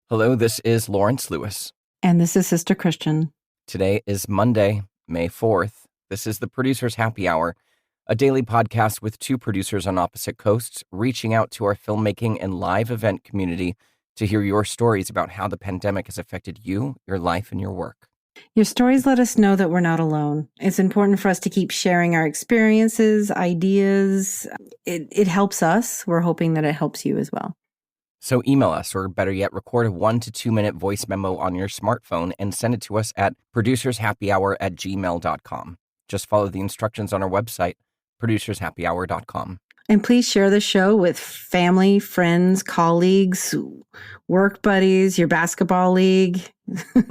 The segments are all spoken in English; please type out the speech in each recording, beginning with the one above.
Hello, this is Lawrence Lewis. And this is Sister Christian. Today is Monday, May 4th. This is the Producers Happy Hour, a daily podcast with two producers on opposite coasts, reaching out to our filmmaking and live event community to hear your stories about how the pandemic has affected you, your life, and your work. Your stories let us know that we're not alone. It's important for us to keep sharing our experiences, ideas. It helps us. We're hoping that it helps you as well. So email us, or better yet, record a 1 to 2 minute voice memo on your smartphone and send it to us at producershappyhour@gmail.com. Just follow the instructions on our website, producershappyhour.com. And please share the show with family, friends, colleagues, work buddies, your basketball league,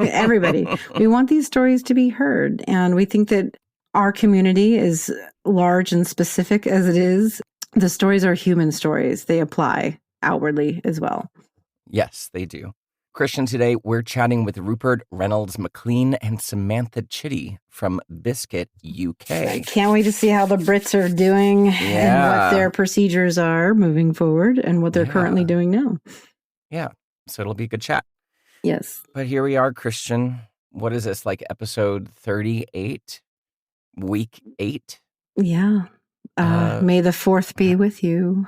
everybody. We want these stories to be heard. And we think that our community is large and specific as it is. The stories are human stories. They apply outwardly as well. Yes, they do. Christian, today we're chatting with Rupert Reynolds-MacLean and Samantha Chitty from Biscuit UK. I can't wait to see how the Brits are doing and what their procedures are moving forward and what they're currently doing now. Yeah, so it'll be a good chat. Yes. But here we are, Christian. What is this, like episode 38? Week 8? Yeah. May the 4th be with you.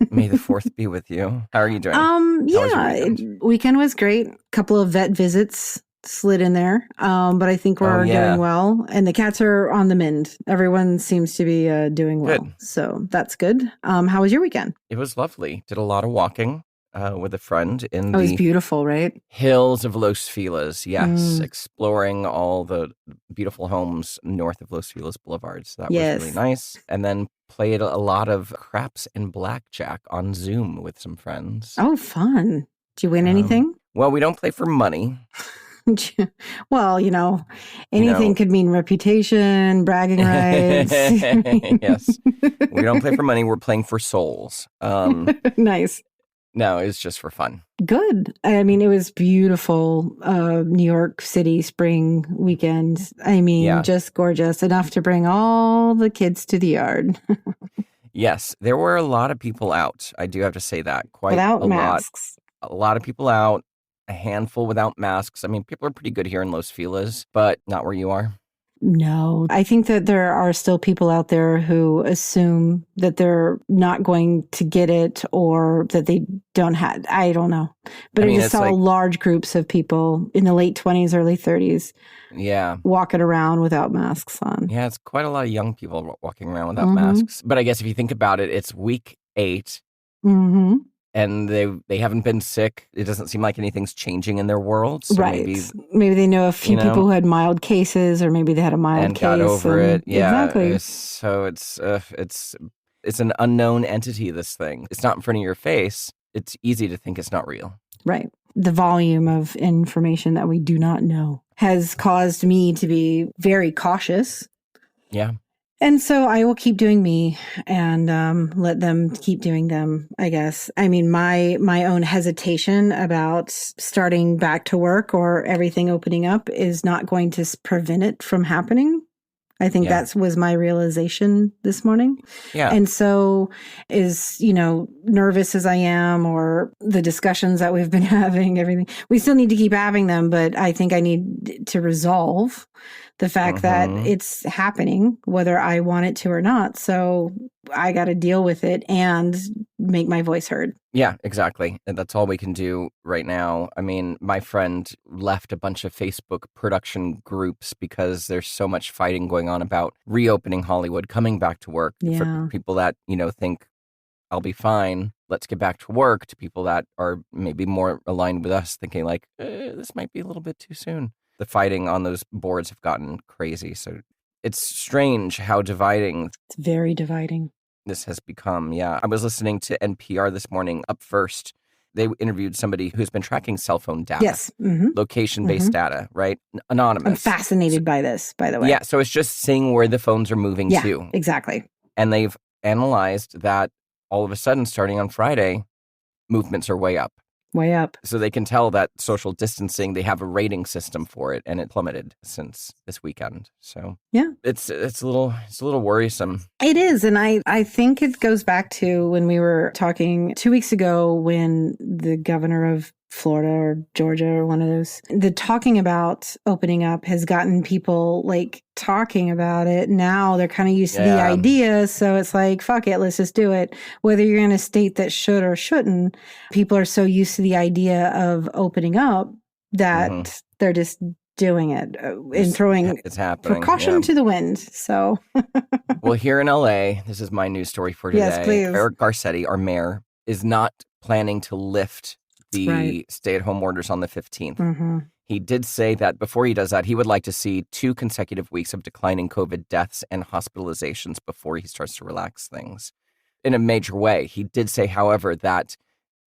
May the 4th be with you. How are you doing? Weekend was great. Couple of vet visits slid in there. But I think we're doing well. And the cats are on the mend. Everyone seems to be doing well. Good. So that's good. How was your weekend? It was lovely. Did a lot of walking with a friend in it was beautiful, right? hills of Los Feliz. Yes, exploring all the beautiful homes north of Los Feliz Boulevard. So that was really nice. And then played a lot of craps and blackjack on Zoom with some friends. Oh, fun. Did you win anything? Well, we don't play for money. Well, anything could mean reputation, bragging rights. Yes. We don't play for money. We're playing for souls. Nice. No, it's just for fun. Good. I mean, it was beautiful. New York City spring weekend. I mean, just gorgeous. Enough to bring all the kids to the yard. Yes, there were a lot of people out. I do have to say that. Without masks. A lot of people out. A handful without masks. I mean, people are pretty good here in Los Feliz, but not where you are. No, I think that there are still people out there who assume that they're not going to get it or that they don't have, I don't know. But I just saw large groups of people in the late 20s, early 30s. Yeah. Walking around without masks on. Yeah, it's quite a lot of young people walking around without masks. But I guess if you think about it, it's week 8. Mm-hmm. And they haven't been sick. It doesn't seem like anything's changing in their world. So right. Maybe they know a few people who had mild cases, or maybe they had a mild case. And got over it. Yeah. Exactly. So it's an unknown entity, this thing. It's not in front of your face. It's easy to think it's not real. Right. The volume of information that we do not know has caused me to be very cautious. Yeah. And so I will keep doing me and let them keep doing them, I guess. I mean, my own hesitation about starting back to work or everything opening up is not going to prevent it from happening. I think that was my realization this morning. Yeah. And so nervous as I am, or the discussions that we've been having, everything, we still need to keep having them. But I think I need to resolve the fact that it's happening, whether I want it to or not. So I got to deal with it and make my voice heard. Yeah, exactly. And that's all we can do right now. I mean, my friend left a bunch of Facebook production groups because there's so much fighting going on about reopening Hollywood, coming back to work. For people that, think I'll be fine, let's get back to work, to people that are maybe more aligned with us, thinking like, this might be a little bit too soon. The fighting on those boards have gotten crazy. So it's strange how dividing. It's very dividing. This has become. Yeah. I was listening to NPR this morning, Up First. They interviewed somebody who's been tracking cell phone data. Yes. Location-based data, right? Anonymous. I'm fascinated by this, by the way. Yeah. So it's just seeing where the phones are moving to. Exactly. And they've analyzed that all of a sudden, starting on Friday, movements are way up. Way up. So they can tell that social distancing, they have a rating system for it, and it plummeted since this weekend. So it's a little worrisome. It is. And I think it goes back to when we were talking 2 weeks ago when the governor of Florida or Georgia or one of those. The talking about opening up has gotten people like talking about it. Now they're kind of used to the idea. So it's like, fuck it, let's just do it. Whether you're in a state that should or shouldn't, people are so used to the idea of opening up that they're just doing it and throwing precaution to the wind. So, well, here in LA, this is my news story for today. Yes, please. Eric Garcetti, our mayor, is not planning to lift the stay-at-home orders on the 15th. He did say that before he does that, he would like to see 2 consecutive weeks of declining COVID deaths and hospitalizations before he starts to relax things in a major way. He did say, however, that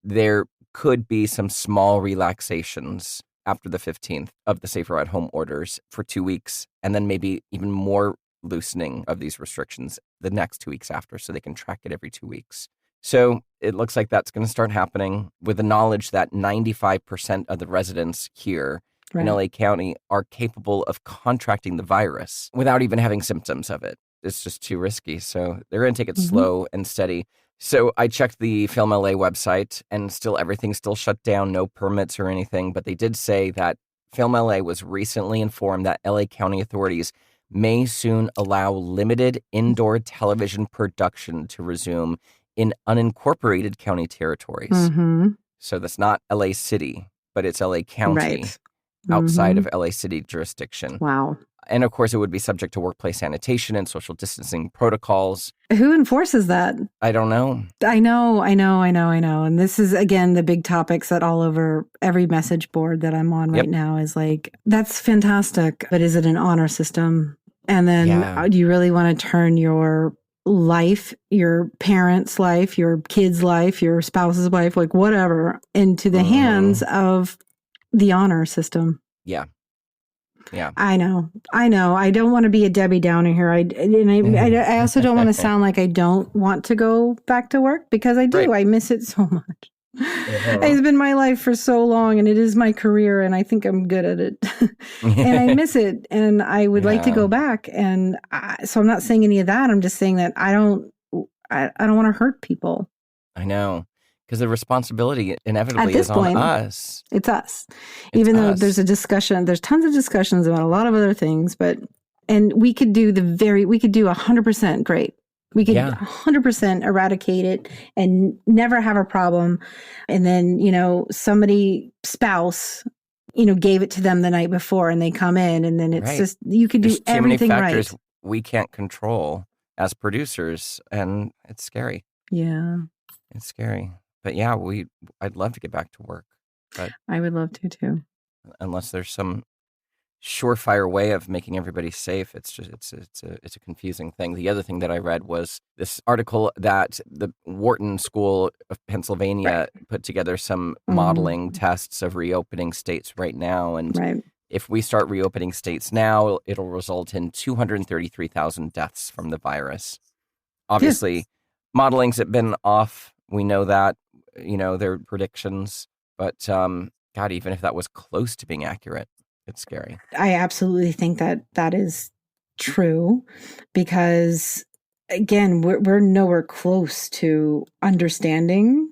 there could be some small relaxations after the 15th of the safer at home orders for 2 weeks, and then maybe even more loosening of these restrictions the next 2 weeks after, so they can track it every 2 weeks. So it looks like that's going to start happening with the knowledge that 95% of the residents here in LA County are capable of contracting the virus without even having symptoms of it. It's just too risky. So they're going to take it slow and steady. So I checked the Film LA website, and everything's still shut down, no permits or anything. But they did say that Film LA was recently informed that LA County authorities may soon allow limited indoor television production to resume in unincorporated county territories. So that's not LA City, but it's LA County outside of LA City jurisdiction. Wow. And of course, it would be subject to workplace sanitation and social distancing protocols. Who enforces that? I don't know. I know. And this is, again, the big topics that all over every message board that I'm on right now is like, that's fantastic, but is it an honor system? And then do you really want to turn your life, your parents' life, your kids' life, your spouse's life, like whatever, into the hands of the honor system? Yeah. I know. I don't want to be a Debbie Downer here. I also don't want to sound like I don't want to go back to work, because I do. Right. I miss it so much. It's been my life for so long, and it is my career, and I think I'm good at it. And I miss it, and I would like to go back. And so I'm not saying any of that. I'm just saying that I don't want to hurt people. I know. Because the responsibility inevitably is on us. It's us. Even though there's a discussion, there's tons of discussions about a lot of other things, and we could do 100% great. We could 100% eradicate it and never have a problem. And then, spouse, gave it to them the night before, and they come in, and then it's just, you could do everything right. There's too many factors we can't control as producers, and it's scary. Yeah. It's scary. But yeah, I'd love to get back to work. But I would love to too. Unless there's some surefire way of making everybody safe, it's a confusing thing. The other thing that I read was this article that the Wharton School of Pennsylvania put together some modeling tests of reopening states right now, and if we start reopening states now, it'll result in 233,000 deaths from the virus. Obviously, modeling's been off. We know that. Their predictions, but God, even if that was close to being accurate, it's scary. I absolutely think that is true, because again, we're nowhere close to understanding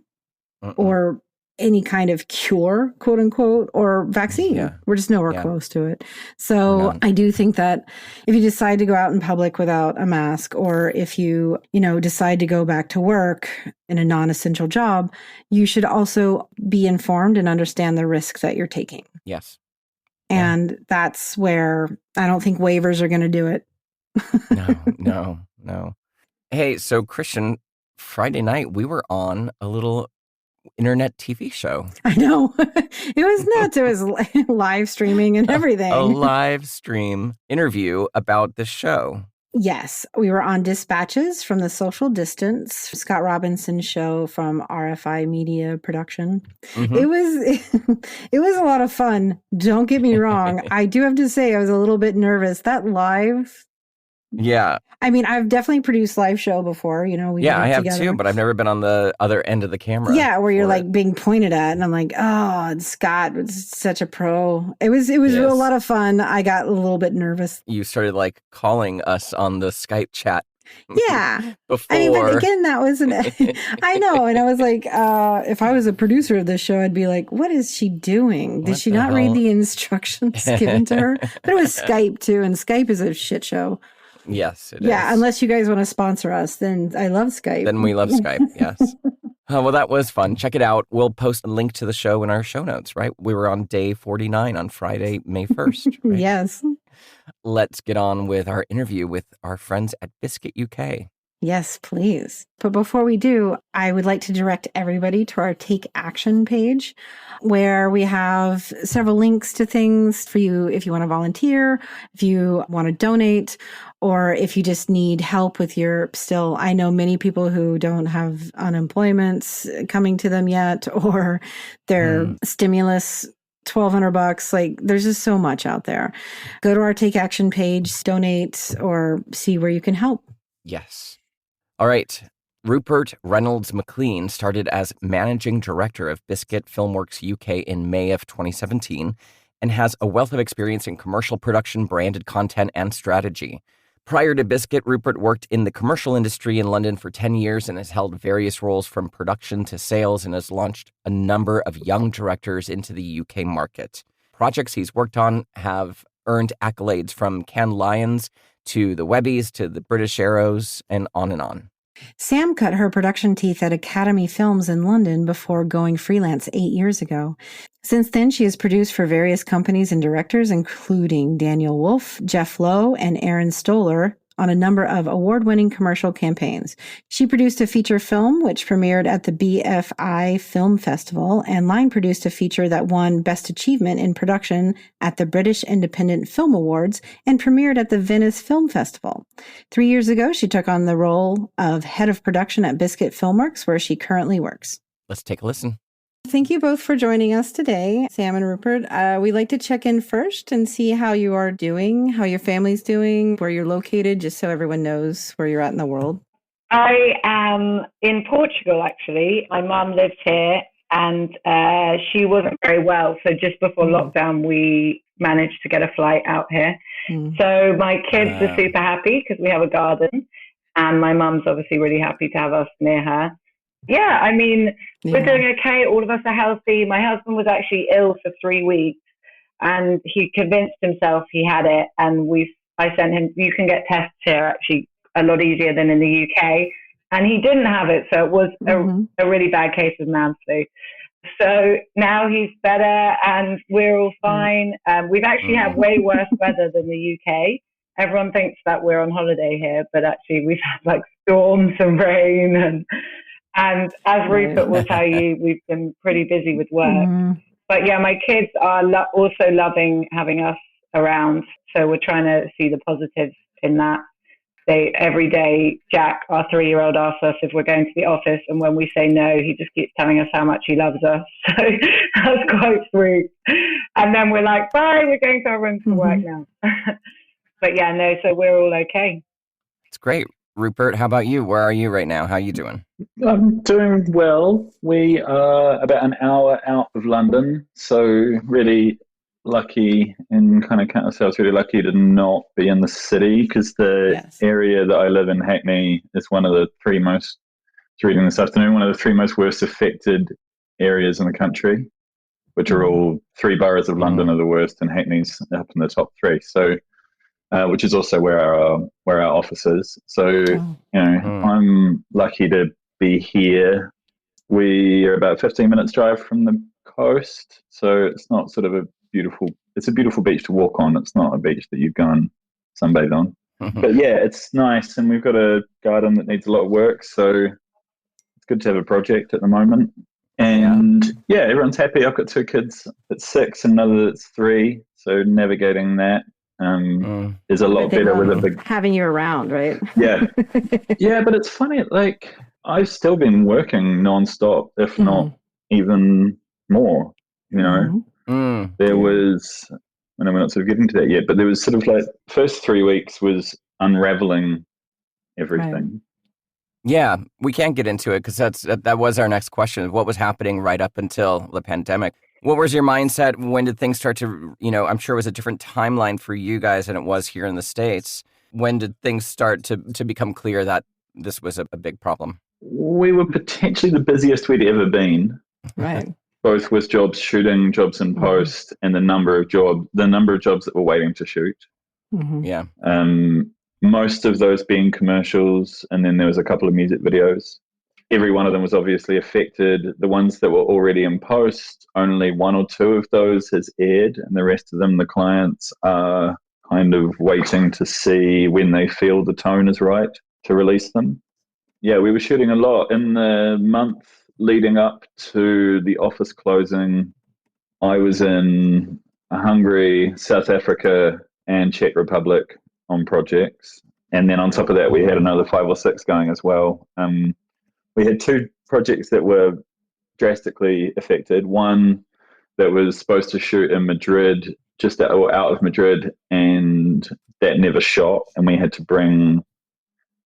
or any kind of cure, quote unquote, or vaccine. Yeah. We're just nowhere close to it. So I do think that if you decide to go out in public without a mask, or if you, decide to go back to work in a non-essential job, you should also be informed and understand the risk that you're taking. Yes. And that's where I don't think waivers are going to do it. No. Hey, so Christian, Friday night we were on a little internet TV show. I know. It was nuts. It was live streaming and everything. A live stream interview about the show. Yes. We were on Dispatches from the Social Distance, Scott Robinson's show from RFI Media Production. It was a lot of fun. Don't get me wrong. I do have to say I was a little bit nervous. That live... Yeah. I mean, I've definitely produced live show before, I have together. Too, but I've never been on the other end of the camera. Yeah, where you're like being pointed at, and I'm like, oh, Scott was such a pro. It was a lot of fun. I got a little bit nervous. You started calling us on the Skype chat Yeah. I mean, but before. again, that was I know. And I was like, if I was a producer of this show, I'd be like, what is she doing? Did What she the not read hell? the instructions given to her? But it was Skype too. And Skype is a shit show. Yes, it Yeah. is. Unless you guys want to sponsor us, then I love Skype. Then we love Skype. Yes. Well, that was fun. Check it out. We'll post a link to the show in our show notes, right? We were on day 49 on Friday, May 1st. Right? Yes. Let's get on with our interview with our friends at Biscuit UK. Yes, please. But before we do, I would like to direct everybody to our Take Action page, where we have several links to things for you if you want to volunteer, if you want to donate, or if you just need help with your still. I know many people who don't have unemployment coming to them yet, or their stimulus $1,200. Like, there's just so much out there. Go to our Take Action page, donate, or see where you can help. Yes. All right. Rupert Reynolds-MacLean started as managing director of Biscuit Filmworks UK in May of 2017 and has a wealth of experience in commercial production, branded content, and strategy. Prior to Biscuit, Rupert worked in the commercial industry in London for 10 years and has held various roles from production to sales and has launched a number of young directors into the UK market. Projects he's worked on have earned accolades from Cannes Lions to the Webbies to the British Arrows and on and on. Sam cut her production teeth at Academy Films in London before going freelance 8 years ago. Since then, she has produced for various companies and directors, including Daniel Wolf, Jeff Lowe, and Aaron Stoller, on a number of award-winning commercial campaigns. She produced a feature film, which premiered at the BFI Film Festival, and line produced a feature that won Best Achievement in Production at the British Independent Film Awards and premiered at the Venice Film Festival. 3 years ago, she took on the role of head of production at Biscuit Filmworks, where she currently works. Let's take a listen. Thank you both for joining us today, Sam and Rupert. We'd like to check in first and see how you are doing, how your family's doing, where you're located, just so everyone knows where you're at in the world. I am in Portugal, actually. My mum lives here and she wasn't very well. So just before lockdown, we managed to get a flight out here. So my kids are super happy because we have a garden and my mum's obviously really happy to have us near her. Yeah, I mean, we're doing okay. All of us are healthy. My husband was actually ill for 3 weeks and he convinced himself he had it. And I sent him, you can get tests here actually a lot easier than in the UK. And he didn't have it. So it was a really bad case of man flu. So now he's better and we're all fine. We've actually had way worse weather than the UK. Everyone thinks that we're on holiday here, but actually we've had like storms and rain and as Rupert will tell you, we've been pretty busy with work. But yeah, my kids are also loving having us around. So we're trying to see the positives in that. Every day, Jack, our 3-year-old, asks us if we're going to the office. And when we say no, he just keeps telling us how much he loves us. So that's quite sweet. And then we're like, bye, we're going to our rooms for work now. But yeah, no, so we're all okay. It's great. Rupert, how about you? Where are you right now? How are you doing? I'm doing well. We are about an hour out of London, so really lucky and kind of count ourselves really lucky to not be in the city because the area that I live in, Hackney, is one of the three most, reading this afternoon, one of the three most worst affected areas in the country, which are all 3 boroughs of London are the worst and Hackney's up in the top 3. So which is also where our office is. So, I'm lucky to be here. We are about 15 minutes drive from the coast. So it's not sort of it's a beautiful beach to walk on. It's not a beach that you go and sunbathe on. But yeah, it's nice. And we've got a garden that needs a lot of work. So it's good to have a project at the moment. And yeah, everyone's happy. I've got 2 kids that's 6 and another that's 3. So navigating that is a lot better with a big having you around, right? Yeah. But it's funny, like I've still been working nonstop, if not even more, There was, I know we're not sort of getting to that yet, but there was sort of like first 3 weeks was unraveling everything. Right. Yeah, we can't get into it because that was our next question. What was happening right up until the pandemic? What was your mindset? When did things start to, I'm sure it was a different timeline for you guys than it was here in the States. When did things start to become clear that this was a big problem? We were potentially the busiest we'd ever been. Right. Both with jobs shooting, jobs in post, and the number of jobs that were waiting to shoot. Yeah. Most of those being commercials, and then there was a couple of music videos. Every one of them was obviously affected. The ones that were already in post, only one or two of those has aired, and the rest of them, the clients are kind of waiting to see when they feel the tone is right to release them. Yeah, we were shooting a lot. In the month leading up to the office closing, I was in Hungary, South Africa, and Czech Republic on projects. And then on top of that, we had another 5 or 6 going as well. We had 2 projects that were drastically affected. One that was supposed to shoot in Madrid, just out of Madrid, and that never shot. And we had to bring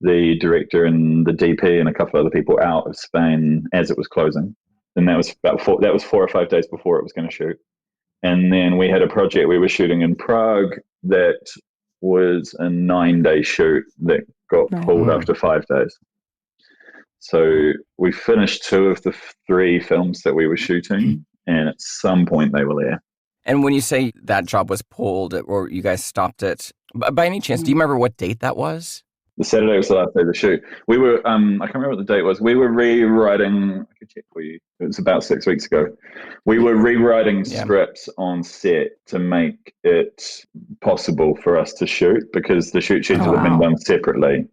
the director and the DP and a couple of other people out of Spain as it was closing. And that was that was 4 or 5 days before it was going to shoot. And then we had a project we were shooting in Prague that was a 9-day shoot that got pulled after 5 days. So we finished 2 of the 3 films that we were shooting, and at some point they were there. And when you say that job was pulled or you guys stopped it, by any chance, do you remember what date that was? The Saturday was the last day of the shoot. We were, I can't remember what the date was. We were rewriting, I could check for you. It was about 6 weeks ago. We were rewriting scripts on set to make it possible for us to shoot, because the shoot schedule had been done separately.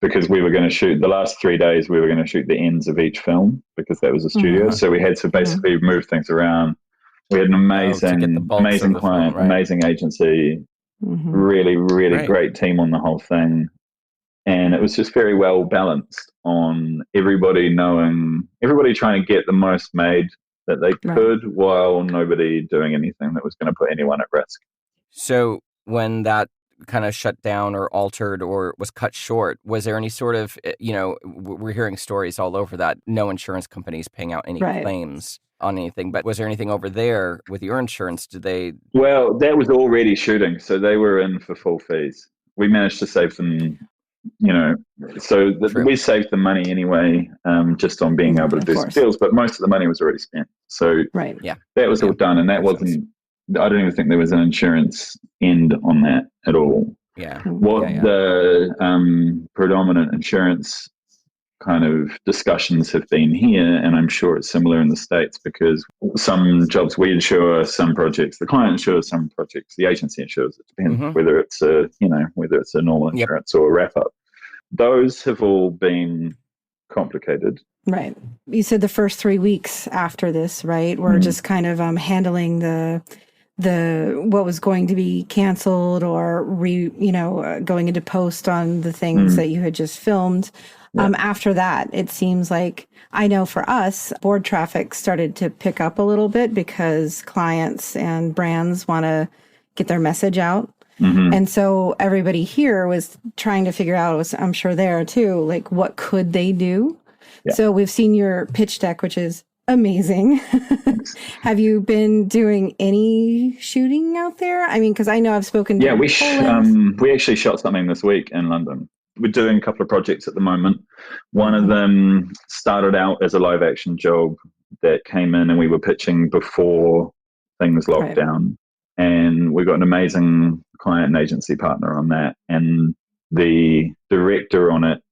Because we were going to shoot the last 3 days, we were going to shoot the ends of each film, because that was a studio. So we had to basically move things around. We had an amazing client, film, right? Amazing agency, really great team on the whole thing. And it was just very well balanced on everybody trying to get the most made that they could, while nobody doing anything that was going to put anyone at risk. So when that kind of shut down or altered or was cut short, was there any sort of, we're hearing stories all over that no insurance companies paying out any claims on anything, but was there anything over there with your insurance? Well, that was already shooting, so they were in for full fees. We managed to save them, we saved the money anyway, just on being able to do some deals, but most of the money was already spent. So that was all done, and that wasn't, I don't even think there was an insurance end on that at all. The predominant insurance kind of discussions have been here, and I'm sure it's similar in the States, because some jobs we insure, some projects the client insures, some projects the agency insures. It depends whether it's a normal insurance or a wrap up. Those have all been complicated. Right. You said the first 3 weeks after this, right? We're just kind of handling the what was going to be canceled or going into post on the things that you had just filmed. After that, it seems like, I know for us, board traffic started to pick up a little bit because clients and brands want to get their message out. And so everybody here was trying to figure out, I'm sure there too, like, what could they do? So we've seen your pitch deck, which is amazing. Have you been doing any shooting out there? I mean, because I know I've spoken to we actually shot something this week in London. We're doing a couple of projects at the moment. One of them started out as a live action job that came in and we were pitching before things locked down. And we got an amazing client and agency partner on that. And the director on it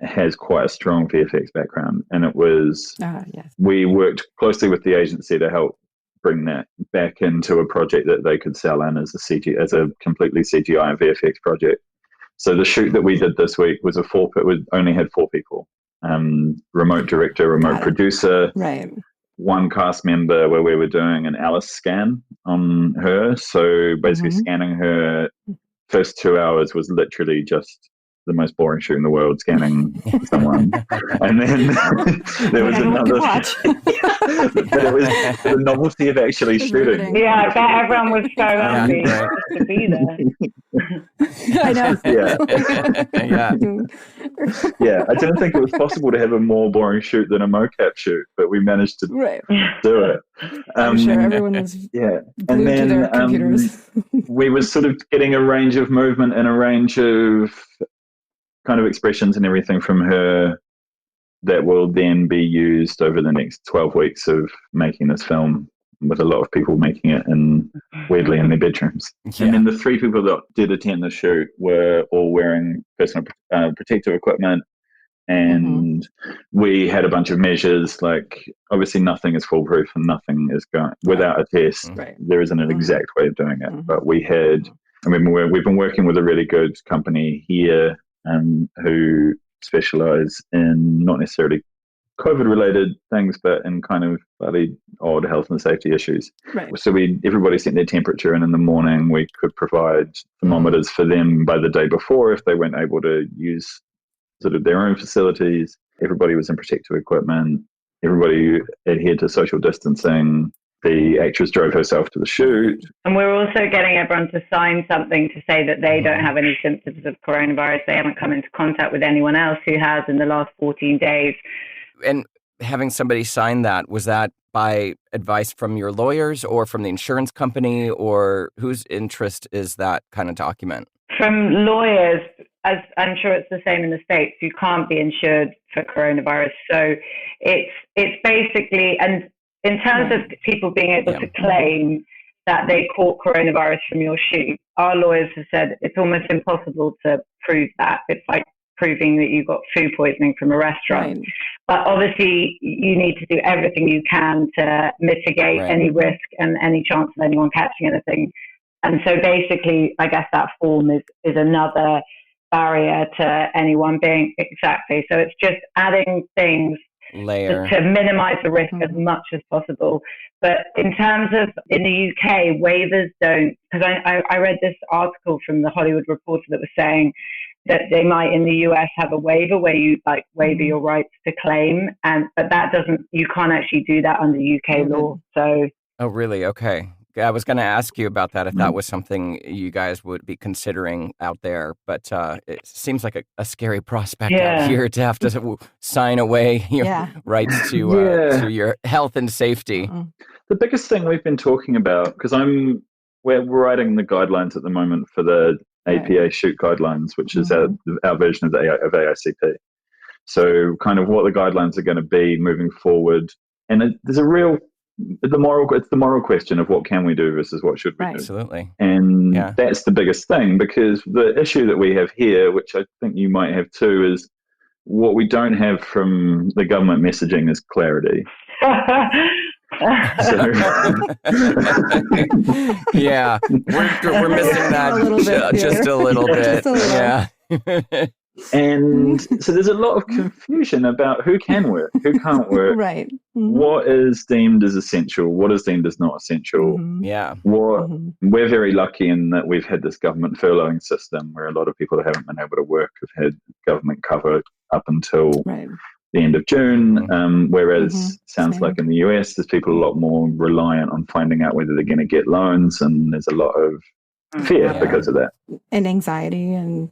has quite a strong VFX background. And it was, we worked closely with the agency to help bring that back into a project that they could sell in as a completely CGI and VFX project. So the shoot that we did this week was only had 4 people, remote director, remote producer, one cast member where we were doing an Alice scan on her. So basically scanning her, first 2 hours was literally just the most boring shoot in the world, scanning someone. And then there was another. But it was the novelty of actually shooting. Yeah, I bet everyone was so happy just to be there. I know. Yeah. I didn't think it was possible to have a more boring shoot than a mocap shoot, but we managed to do it. I'm sure everyone was glued to their computers. We were sort of getting a range of movement and a range of kind of expressions and everything from her that will then be used over the next 12 weeks of making this film, with a lot of people making it weirdly in their bedrooms. And then the 3 people that did attend the shoot were all wearing personal protective equipment, and we had a bunch of measures. Like, obviously nothing is foolproof and nothing is going without a test. There isn't an exact way of doing it, but we had, we've been working with a really good company here who specialize in not necessarily COVID-related things, but in kind of fairly odd health and safety issues. So everybody sent their temperature, and in the morning we could provide thermometers for them by the day before if they weren't able to use sort of their own facilities. Everybody was in protective equipment. Everybody adhered to social distancing. The actress drove herself to the shoot. And we're also getting everyone to sign something to say that they don't have any symptoms of coronavirus. They haven't come into contact with anyone else who has in the last 14 days. And having somebody sign that, was that by advice from your lawyers or from the insurance company, or whose interest is that kind of document? From lawyers, as I'm sure it's the same in the States. You can't be insured for coronavirus. So it's basically, and in terms of people being able to claim that they caught coronavirus from your shoot, our lawyers have said it's almost impossible to prove that. It's like proving that you got food poisoning from a restaurant. But obviously, you need to do everything you can to mitigate any risk and any chance of anyone catching anything. And so basically, I guess that form is another barrier to anyone being exactly. So it's just adding things to minimize the risk as much as possible. But in terms of in the UK, waivers don't, because I read this article from the Hollywood Reporter that was saying that they might in the US have a waiver where you like waiver your rights to claim, but that doesn't, you can't actually do that under UK law. So oh really? Okay. I was going to ask you about that, if that was something you guys would be considering out there, but it seems like a scary prospect out here to have to sign away your rights to your health and safety. The biggest thing we've been talking about, because we're writing the guidelines at the moment for the APA shoot guidelines, which is our version of AICP. So kind of what the guidelines are going to be moving forward. And there's it's the moral question of what can we do versus what should we do. Absolutely. And that's the biggest thing, because the issue that we have here, which I think you might have too, is what we don't have from the government messaging is clarity. Yeah, we're missing that just a little bit. Yeah. And so there's a lot of confusion about who can work, who can't work, what is deemed as essential, what is deemed as not essential. We're very lucky in that we've had this government furloughing system where a lot of people that haven't been able to work have had government cover up until the end of June, whereas sounds like in the US there's people a lot more reliant on finding out whether they're going to get loans, and there's a lot of fear because of that. And anxiety and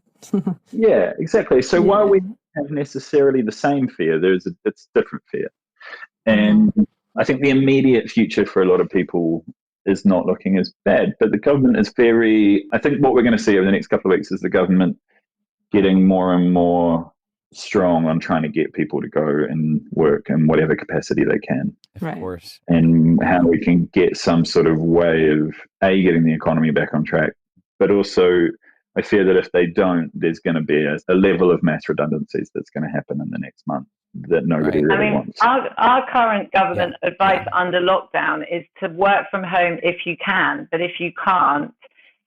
yeah, exactly. So while we have necessarily the same fear, it's different fear. And I think the immediate future for a lot of people is not looking as bad, but the government is I think what we're going to see over the next couple of weeks is the government getting more and more strong on trying to get people to go and work in whatever capacity they can. Of course. And how we can get some sort of way of getting the economy back on track, but also I fear that if they don't, there's going to be a level of mass redundancies that's going to happen in the next month that nobody really wants. Our current government advice under lockdown is to work from home if you can, but if you can't,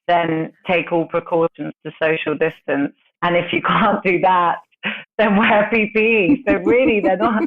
then take all precautions to social distance. And if you can't do that, then wear PPE. So really, they're not.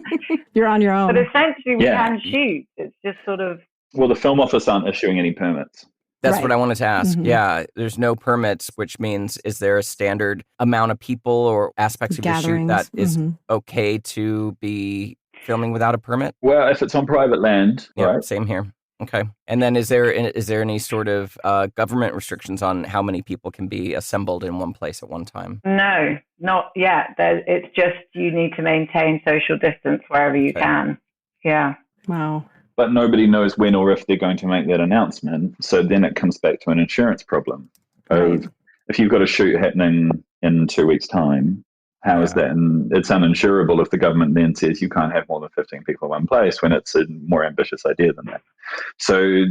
You're on your own. But essentially, we can shoot. It's just sort of. Well, the film office aren't issuing any permits. That's what I wanted to ask. Mm-hmm. Yeah, there's no permits, which means is there a standard amount of people or aspects of your shoot that is okay to be filming without a permit? Well, if it's on private land, right? Same here. Okay. And then is there any sort of government restrictions on how many people can be assembled in one place at one time? No, not yet. It's just you need to maintain social distance wherever you can. Yeah. Wow. But nobody knows when or if they're going to make that announcement. So then it comes back to an insurance problem. Right. If you've got a shoot happening in 2 weeks' time, how is that? And it's uninsurable if the government then says you can't have more than 15 people in one place when it's a more ambitious idea than that. So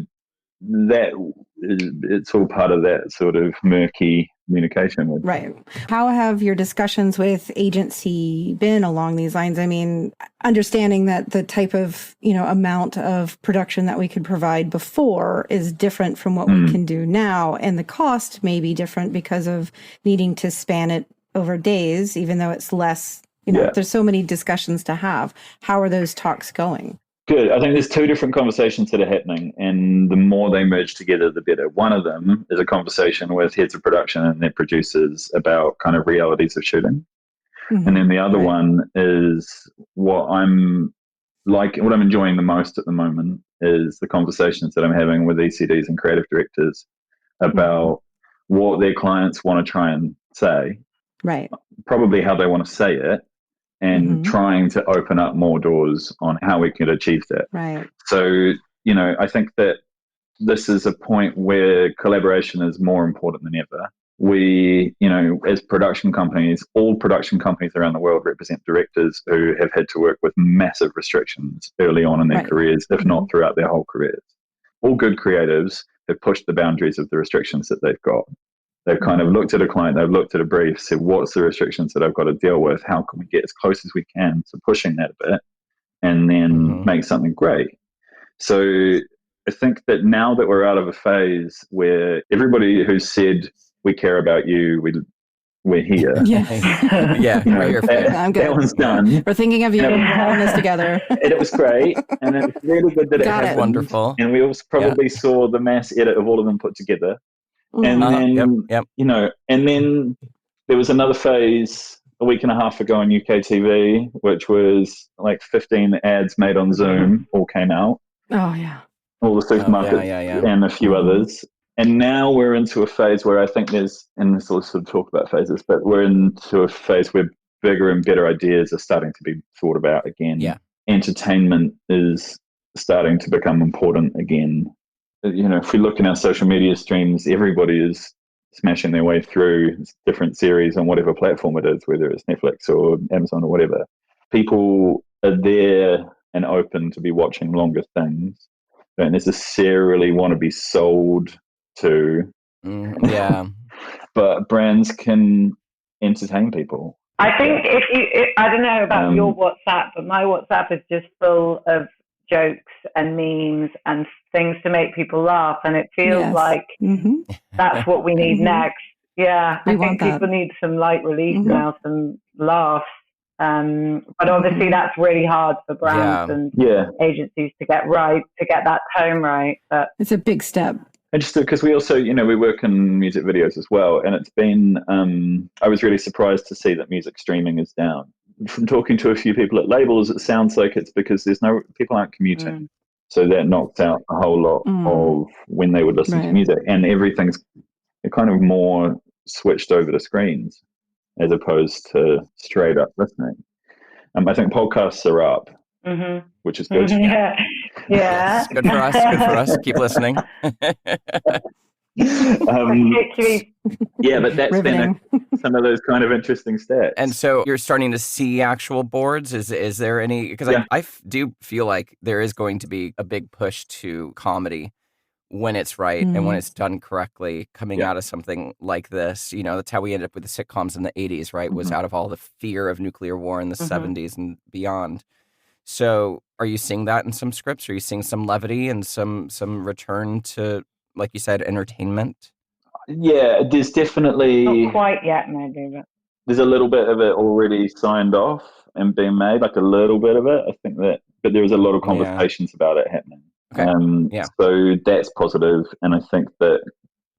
it's all part of that sort of murky communication. Right. How have your discussions with agency been along these lines? I mean, understanding that the type of, amount of production that we could provide before is different from what we can do now. And the cost may be different because of needing to span it over days, even though it's less, there's so many discussions to have. How are those talks going? Good. I think there's two different conversations that are happening, and the more they merge together, the better. One of them is a conversation with heads of production and their producers about kind of realities of shooting. And then the other one is what I'm enjoying the most at the moment is the conversations that I'm having with ECDs and creative directors about what their clients want to try and say. Right. Probably how they want to say it. And trying to open up more doors on how we can achieve that. Right. So, I think that this is a point where collaboration is more important than ever. We, as production companies, all production companies around the world represent directors who have had to work with massive restrictions early on in their careers, if not throughout their whole careers. All good creatives have pushed the boundaries of the restrictions that they've got. They've kind of looked at a client, they've looked at a brief, said, what's the restrictions that I've got to deal with? How can we get as close as we can to pushing that a bit and then make something great? So I think that now that we're out of a phase where everybody who's said, we care about you, we're here. We're here for you. I'm good. That one's done. We're thinking of you. We're pulling this together. And it was great. And it was really good that it happened. Wonderful. And we also probably saw the mass edit of all of them put together. And then, and then there was another phase a week and a half ago on UK TV, which was like 15 ads made on Zoom all came out. Oh, yeah. All the supermarkets and a few others. And now we're into a phase where I think and this will sort of talk about phases, but we're into a phase where bigger and better ideas are starting to be thought about again. Yeah. Entertainment is starting to become important again. If we look in our social media streams, everybody is smashing their way through different series on whatever platform it is, whether it's Netflix or Amazon or whatever. People are there and open to be watching longer things. Don't necessarily want to be sold to. But brands can entertain people. I think I don't know about your WhatsApp, but my WhatsApp is just full of jokes and memes and things to make people laugh, and it feels like that's what we need next. I think people need some light relief now, some laughs, but obviously that's really hard for brands and agencies to get that tone right. But it's a big step. Interesting, because we also we work in music videos as well, and it's been I was really surprised to see that music streaming is down. From talking to a few people at labels, it sounds like it's because people aren't commuting. So that knocks out a whole lot of when they would listen to music, and everything's kind of more switched over to screens as opposed to straight up listening. I think podcasts are up, which is good. Yeah. Good for us. Good for us. Keep listening. But that's been some of those kind of interesting stats. And so you're starting to see actual boards. Is there any? Because I do feel like there is going to be a big push to comedy when it's right and when it's done correctly, coming out of something like this. That's how we ended up with the sitcoms in the 80s, right? Was out of all the fear of nuclear war in the 70s and beyond. So are you seeing that in some scripts? Are you seeing some levity and some return to, like you said, entertainment? Yeah, there's definitely... Not quite yet, maybe. But there's a little bit of it already signed off and being made, like a little bit of it. I think that... But there was a lot of conversations about it happening. Okay. Yeah. So that's positive. And I think that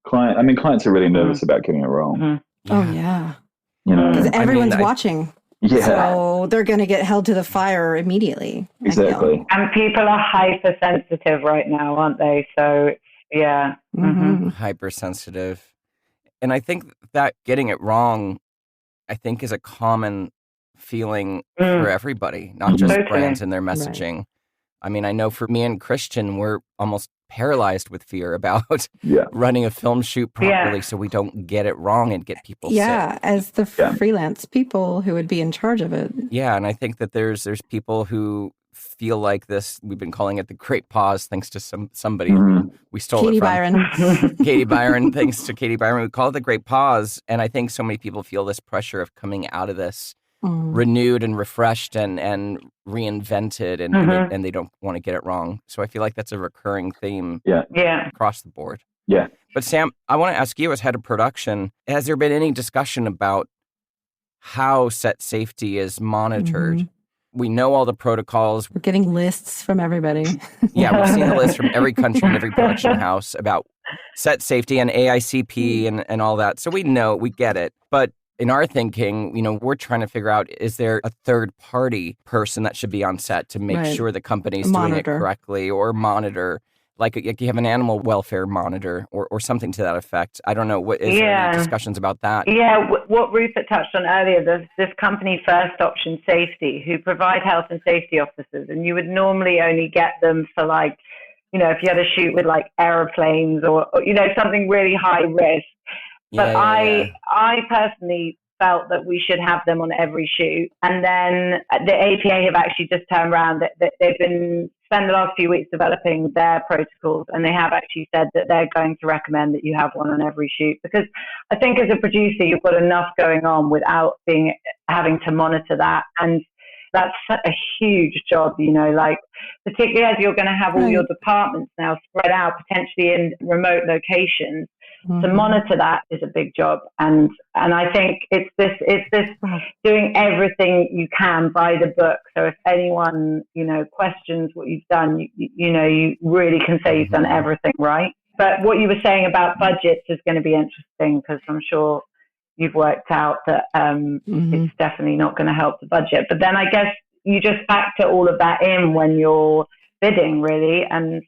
clients are really nervous about getting it wrong. Oh, yeah. You know, because everyone's watching. Yeah. So they're going to get held to the fire immediately. Exactly. And people are hypersensitive right now, aren't they? So, yeah. Hypersensitive. And I think that getting it wrong, I think, is a common feeling for everybody, not just brands and their messaging. Right. I mean, I know for me and Christian, we're almost paralyzed with fear about running a film shoot properly so we don't get it wrong and get people sick. As the freelance people who would be in charge of it. Yeah, and I think that there's people who feel like this. We've been calling it the Great Pause, thanks to somebody we stole Katie it from. Byron. Katie Byron, thanks to Katie Byron. We call it the Great Pause, and I think so many people feel this pressure of coming out of this renewed and refreshed and reinvented, and they don't want to get it wrong. So I feel like that's a recurring theme across the board. Yeah. But Sam, I want to ask you as head of production, has there been any discussion about how set safety is monitored? We know all the protocols. We're getting lists from everybody. We've seen the list from every country and every production house about set safety and AICP and all that. So we know, we get it. But in our thinking, we're trying to figure out, is there a third-party person that should be on set to make sure the company's doing it correctly, or monitor, like you have an animal welfare monitor or something to that effect? I don't know. Is there any discussions about that? Yeah, what Rupert touched on earlier, there's this company, First Option Safety, who provide health and safety officers, and you would normally only get them for if you had a shoot with airplanes or something really high risk. But I personally felt that we should have them on every shoot. And then the APA have actually just turned around that they've spent the last few weeks developing their protocols, and they have actually said that they're going to recommend that you have one on every shoot, because I think as a producer, you've got enough going on without having to monitor that. And that's a huge job, particularly as you're going to have all your departments now spread out potentially in remote locations. To monitor that is a big job, and I think it's this doing everything you can by the book. So if anyone questions what you've done, you really can say you've done everything right. But what you were saying about budgets is going to be interesting, because I'm sure you've worked out that it's definitely not going to help the budget. But then I guess you just factor all of that in when you're bidding, really, and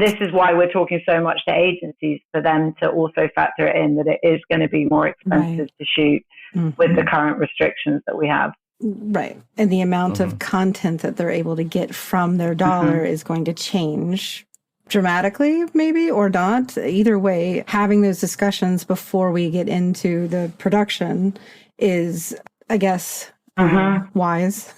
this is why we're talking so much to agencies, for them to also factor it in, that it is going to be more expensive to shoot with the current restrictions that we have. Right. And the amount of content that they're able to get from their dollar is going to change dramatically, maybe, or not. Either way, having those discussions before we get into the production is, I guess, wise,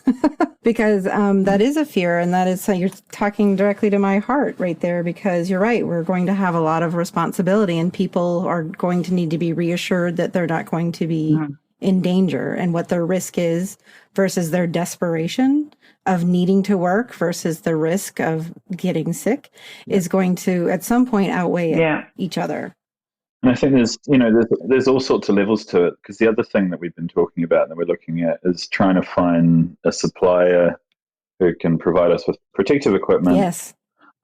because that is a fear, and that is, you're talking directly to my heart right there, because you're right, we're going to have a lot of responsibility, and people are going to need to be reassured that they're not going to be in danger, and what their risk is versus their desperation of needing to work versus the risk of getting sick is going to at some point outweigh each other. And I think there's all sorts of levels to it, because the other thing that we've been talking about and that we're looking at is trying to find a supplier who can provide us with protective equipment,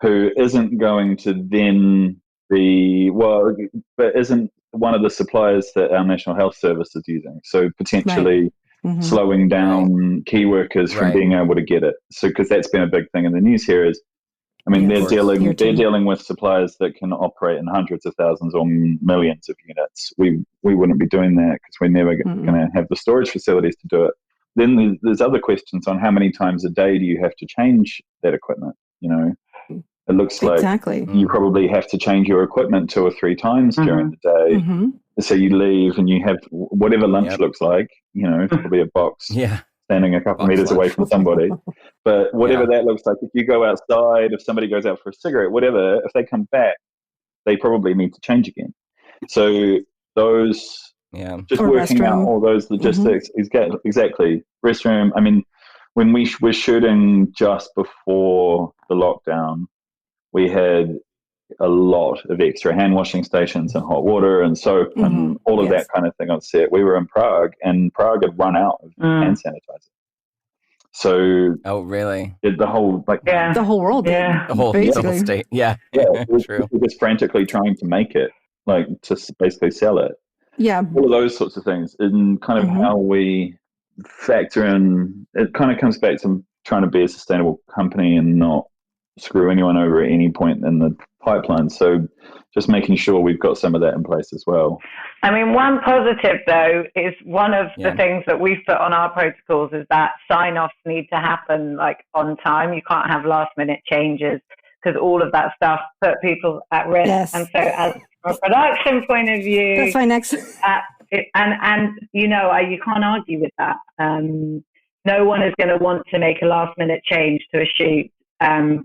who isn't going to then but isn't one of the suppliers that our National Health Service is using. So potentially slowing down key workers from being able to get it. So, because that's been a big thing in the news here is, they're dealing with suppliers that can operate in hundreds of thousands or millions of units. We wouldn't be doing that, because we're never going to have the storage facilities to do it. Then there's other questions on how many times a day do you have to change that equipment? It looks like you probably have to change your equipment 2 or 3 times during the day. So you leave and you have whatever lunch looks like. It's probably a box. Standing a couple of meters away from somebody. But whatever that looks like, if you go outside, if somebody goes out for a cigarette, whatever, if they come back, they probably need to change again. So those, just or working restroom. Out all those logistics, exactly. Restroom, when we were shooting just before the lockdown, we had a lot of extra hand washing stations and hot water and soap and all of that kind of thing on set. We were in Prague, and Prague had run out of hand sanitizer. So Oh, really? the whole the whole world, yeah, The whole state. Yeah, true. we're just frantically trying to make it, like to basically sell it. Yeah, All of those sorts of things, and kind of how we factor in. It kind of comes back to trying to be a sustainable company and not screw anyone over at any point in the pipeline. So just making sure we've got some of that in place as well. I mean, one positive though is one of the things that we've put on our protocols is that sign-offs need to happen like on time. You can't have last-minute changes because all of that stuff put people at risk. Yes. And so, as from a production point of view, that's my next. And you know, you can't argue with that. No one is going to want to make a last-minute change to a shoot,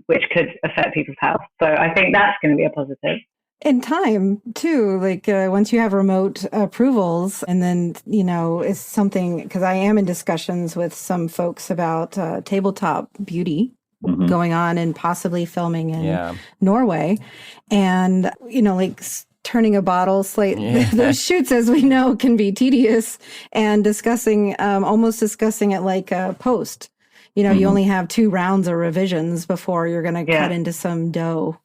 which could affect people's health. So I think that's going to be a positive. In time too, like once you have remote approvals, and then it's something, because I am in discussions with some folks about tabletop beauty going on and possibly filming in Norway, and turning a bottle slate. Those shoots, as we know, can be tedious, and almost discussing it like a post. You only have 2 rounds of revisions before you're going to cut into some dough.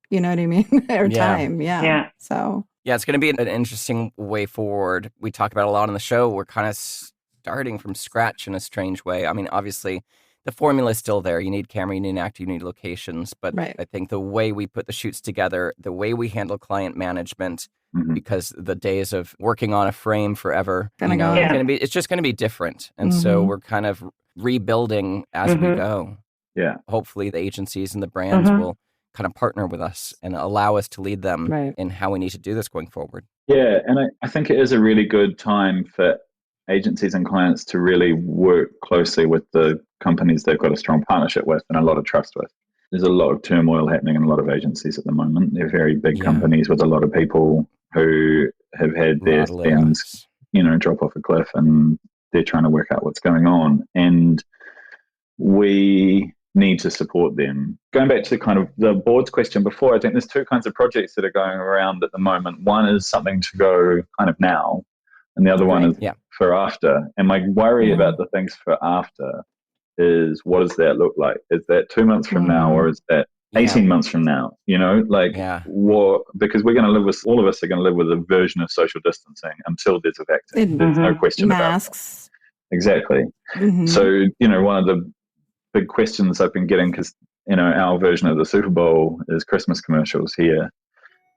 You know what I mean? Or time. Yeah. So. Yeah, it's going to be an interesting way forward. We talk about a lot on the show. We're kind of starting from scratch in a strange way. I mean, obviously, the formula is still there. You need camera, you need an actor, you need locations. But I think the way we put the shoots together, the way we handle client management, because the days of working on a frame forever, it's just going to be different. And so we're kind of rebuilding as we go. Yeah. Hopefully the agencies and the brands will kind of partner with us and allow us to lead them in how we need to do this going forward. Yeah, and I think it is a really good time for agencies and clients to really work closely with the companies they've got a strong partnership with and a lot of trust with. There's a lot of turmoil happening in a lot of agencies at the moment. They're very big companies with a lot of people who have had their spends, drop off a cliff, and they're trying to work out what's going on. And we need to support them. Going back to kind of the board's question before, I think there's 2 kinds of projects that are going around at the moment. One is something to go kind of now, and the other one is for after. And my worry about the things for after is, what does that look like? Is that 2 months from now, or is that 18 months from now? What? Because we're going to live with, all of us are going to live with a version of social distancing until there's a vaccine. There's no question about masks. Exactly. So, one of the big questions I've been getting, because our version of the Super Bowl is Christmas commercials here,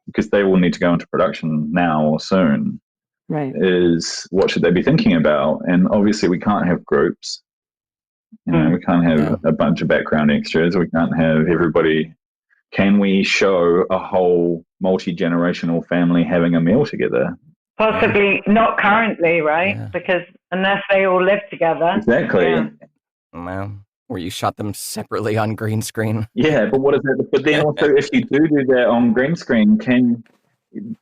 because they all need to go into production now or soon. Is what should they be thinking about? And obviously we can't have groups. We can't have a bunch of background extras. We can't have everybody. Can we show a whole multi-generational family having a meal together? Possibly not currently, right? Because unless they all live together. Exactly. Wow. Or you shot them separately on green screen. Yeah, but what is it? But then also, if you do that on green screen,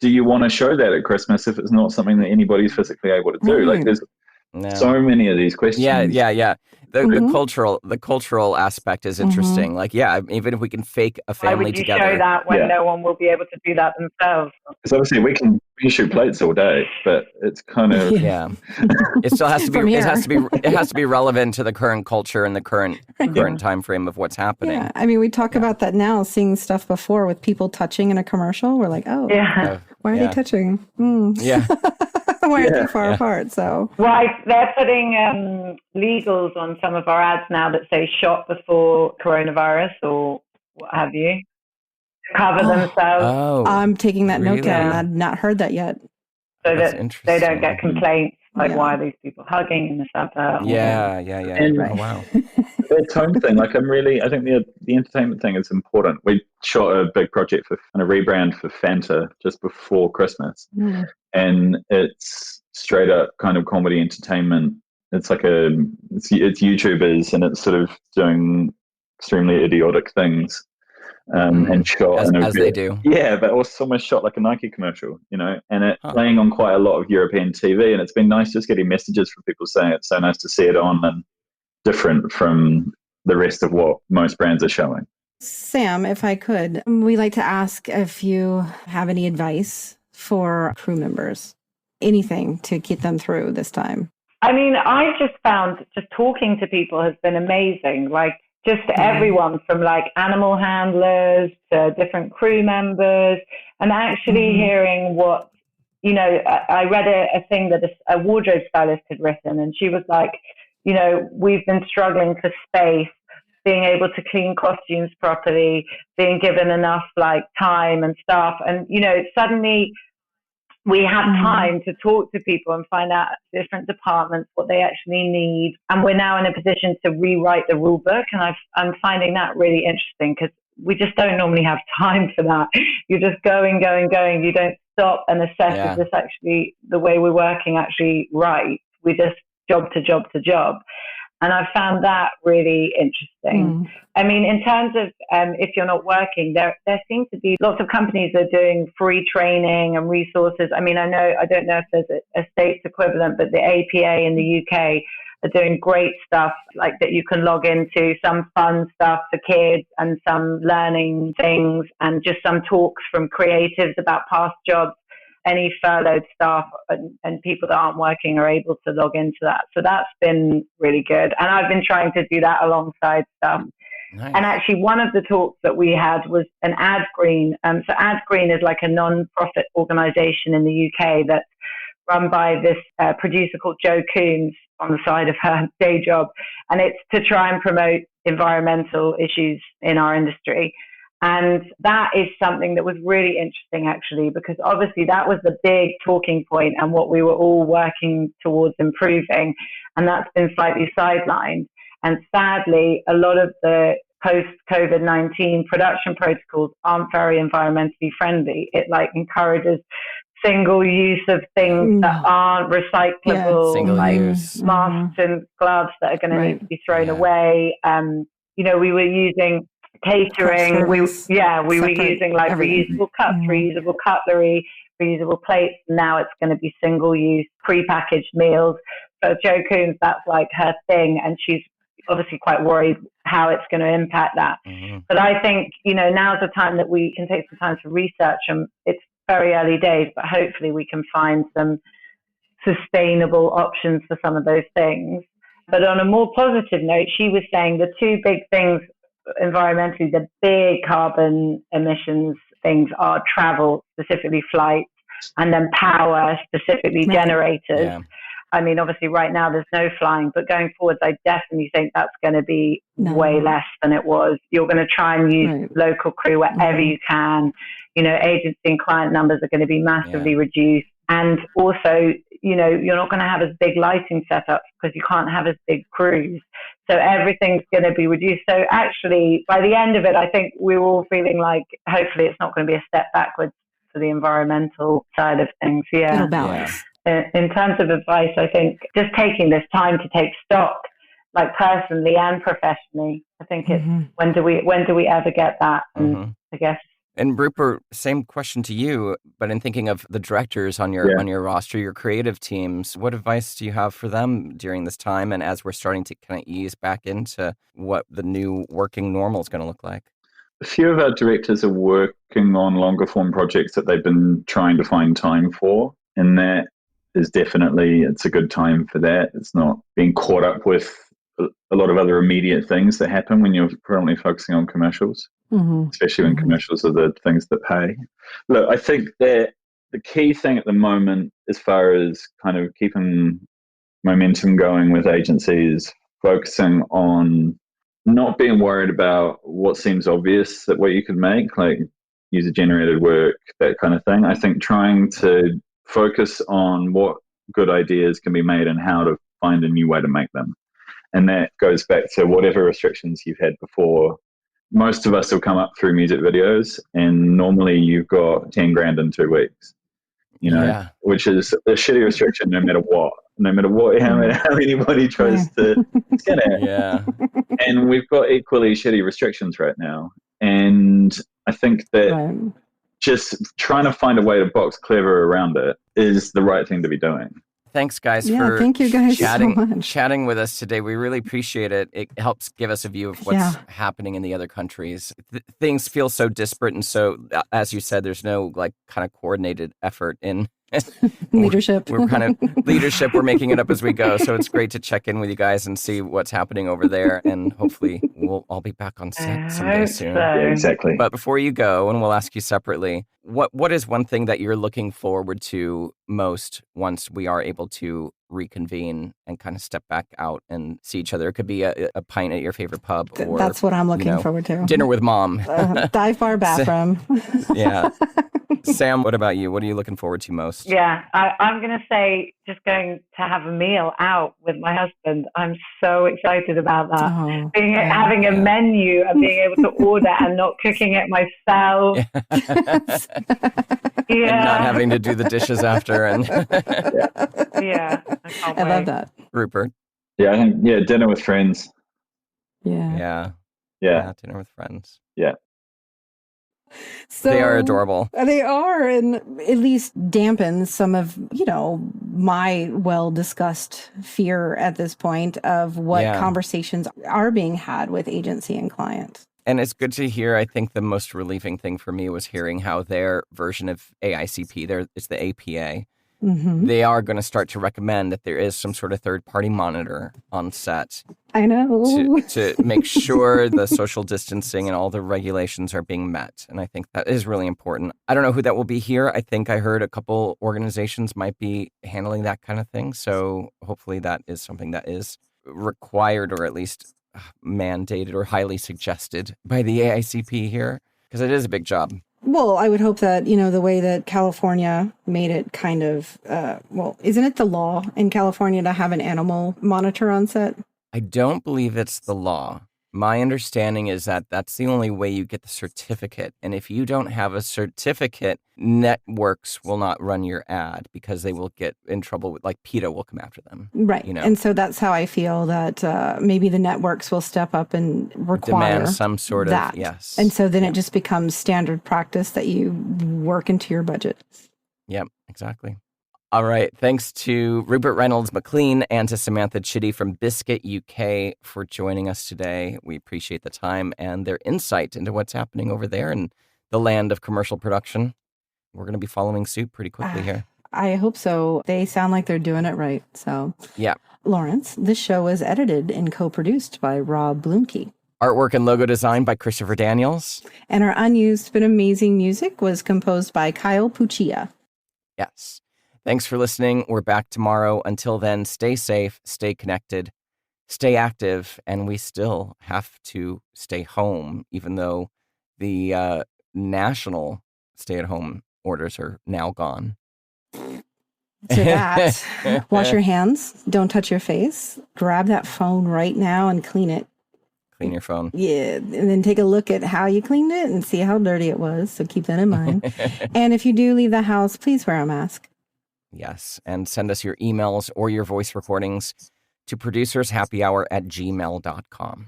do you want to show that at Christmas if it's not something that anybody's physically able to do? Like, there's so many of these questions. Yeah. The cultural aspect is interesting. Like, even if we can fake a family together. Why would you show that when no one will be able to do that themselves? Because obviously we can shoot plates all day, but it's kind of it still has to be. It has to be relevant to the current culture and the current time frame of what's happening. Yeah, I mean, we talk about that now. Seeing stuff before with people touching in a commercial, we're like, why are they touching? Yeah. Why are they far apart? So they're putting legals on some of our ads now that say shot before coronavirus or what have you. Cover themselves. I'm taking that note down. I've not heard that yet. So that they don't get complaints like, why are these people hugging in the suburb? And wow. The tone thing, I think the entertainment thing is important. We shot a big project and a rebrand for Fanta just before Christmas. And it's straight up kind of comedy entertainment. It's like it's YouTubers, and it's sort of doing extremely idiotic things. And shot as they do. Yeah, but also almost shot like a Nike commercial, and it playing on quite a lot of European TV. And it's been nice just getting messages from people saying it's so nice to see it on and different from the rest of what most brands are showing. Sam, if I could, we like to ask if you have any advice for crew members, anything to get them through this time. I mean, I've just found just talking to people has been amazing. Like just everyone from like animal handlers to different crew members, and actually hearing what, you know, I read a thing that a wardrobe stylist had written, and she was like, you know, we've been struggling for space, being able to clean costumes properly, being given enough like time and stuff. And, you know, suddenly we have time to talk to people and find out different departments, what they actually need. And we're now in a position to rewrite the rule book. And I'm finding that really interesting because we just don't normally have time for that. You're just going. You don't stop and assess, is this actually the way we're working actually right? We just job to job. And I found that really interesting. I mean, in terms of if you're not working, there seems to be lots of companies that are doing free training and resources. I mean, I don't know if there's a state's equivalent, but the APA in the UK are doing great stuff like that you can log into, some fun stuff for kids and some learning things and just some talks from creatives about past jobs. Any furloughed staff and people that aren't working are able to log into that. So that's been really good. And I've been trying to do that alongside stuff. Nice. And actually one of the talks that we had was an Ad Green. So Ad Green is like a non-profit organization in the UK that's run by this producer called Jo Coombs on the side of her day job. And it's to try and promote environmental issues in our industry. And that is something that was really interesting, actually, because obviously that was the big talking point and what we were all working towards improving. And that's been slightly sidelined. And sadly, a lot of the post-COVID-19 production protocols aren't very environmentally friendly. It like encourages single use of things that aren't recyclable, like masks and gloves that are going to need to be thrown away. You know, we were using catering. We were using like reusable cups, reusable cutlery, reusable plates. Now it's going to be single use, prepackaged meals. So Jo Coombs, that's like her thing, and she's obviously quite worried how it's going to impact that. But I think, you know, now's the time that we can take some time to research, and it's very early days, but hopefully we can find some sustainable options for some of those things. But on a more positive note, she was saying the two big things environmentally, the big carbon emissions things are travel, specifically flights, and then power, specifically generators. I mean, obviously right now there's no flying, but going forwards, I definitely think that's going to be way less than it was. You're going to try and use local crew wherever you can. You know, agency and client numbers are going to be massively reduced. And also, you know, you're not going to have as big lighting setups because you can't have as big crews. So everything's going to be reduced. So actually, by the end of it, I think we're all feeling like hopefully it's not going to be a step backwards for the environmental side of things. It'll balance. In terms of advice, I think just taking this time to take stock, like personally and professionally. I think it's when do we ever get that? And I guess. And Rupert, same question to you, but in thinking of the directors on your roster, your creative teams, what advice do you have for them during this time and as we're starting to kind of ease back into what the new working normal is going to look like? A few of our directors are working on longer form projects that they've been trying to find time for, and that is definitely, it's a good time for that. It's not being caught up with a lot of other immediate things that happen when you're currently focusing on commercials, especially when commercials are the things that pay. Look, I think that the key thing at the moment, as far as kind of keeping momentum going with agencies, focusing on not being worried about what seems obvious that what you could make, like user-generated work, that kind of thing. I think trying to focus on what good ideas can be made and how to find a new way to make them. And that goes back to whatever restrictions you've had before. Most of us will come up through music videos, and normally you've got 10 grand in 2 weeks, you know, which is a shitty restriction no matter what, how anybody tries to skin it. And we've got equally shitty restrictions right now. And I think that just trying to find a way to box clever around it is the right thing to be doing. Thanks, guys, for thank you guys so much. Chatting with us today. We really appreciate it. It helps give us a view of what's happening in the other countries. Things feel so disparate, and so, as you said, there's no like kind of coordinated effort in Leadership. We're kind of leadership. We're making it up as we go. So it's great to check in with you guys and see what's happening over there. And hopefully we'll all be back on set someday soon. So. Yeah, exactly. But before you go, and we'll ask you separately, what is one thing that you're looking forward to most once we are able to reconvene and kind of step back out and see each other? It could be a pint at your favorite pub, or that's what I'm looking forward to. Dinner with mom. Dive bar bathroom. Yeah. Sam, what about you? What are you looking forward to most? Yeah, I'm going to say just going to have a meal out with my husband. I'm so excited about that. Having a menu and being able to order and not cooking it myself. And not having to do the dishes after. And yeah, I love that. Rupert? Yeah, I think, dinner with friends. Yeah, dinner with friends. Yeah. So they are adorable. They are, and at least dampens some of, my well-discussed fear at this point of what conversations are being had with agency and client. And it's good to hear. I think the most relieving thing for me was hearing how their version of AICP, it's the APA, they are going to start to recommend that there is some sort of third-party monitor on set. I know. To make sure the social distancing and all the regulations are being met. And I think that is really important. I don't know who that will be here. I think I heard a couple organizations might be handling that kind of thing. So hopefully that is something that is required, or at least mandated or highly suggested by the AICP here, because it is a big job. Well, I would hope that, the way that California made it kind of, isn't it the law in California to have an animal monitor on set? I don't believe it's the law. My understanding is that that's the only way you get the certificate. And if you don't have a certificate, networks will not run your ad because they will get in trouble with, like, PETA will come after them. Right. And so that's how I feel that maybe the networks will step up and require demand some sort that. Of, yes. And so then it just becomes standard practice that you work into your budget. Yep, exactly. All right. Thanks to Rupert Reynolds-MacLean and to Samantha Chitty from Biscuit UK for joining us today. We appreciate the time and their insight into what's happening over there in the land of commercial production. We're going to be following suit pretty quickly here. I hope so. They sound like they're doing it right. So, yeah. Lawrence, this show was edited and co-produced by Rob Bloomkey. Artwork and logo design by Christopher Daniels. And our unused but amazing music was composed by Kyle Puccia. Yes. Thanks for listening. We're back tomorrow. Until then, stay safe, stay connected, stay active, and we still have to stay home, even though the national stay-at-home orders are now gone. To that, wash your hands, don't touch your face, grab that phone right now and clean it. Clean your phone. Yeah, and then take a look at how you cleaned it and see how dirty it was, so keep that in mind. And if you do leave the house, please wear a mask. Yes, and send us your emails or your voice recordings to producershappyhour@gmail.com.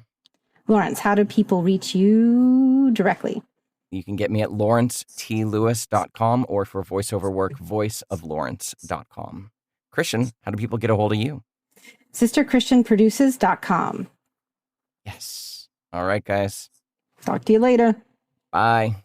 Lawrence, how do people reach you directly? You can get me at lawrencetLewis.com, or for voiceover work, voiceoflawrence.com. Christian, how do people get a hold of you? SisterChristianProduces.com. Yes. All right, guys. Talk to you later. Bye.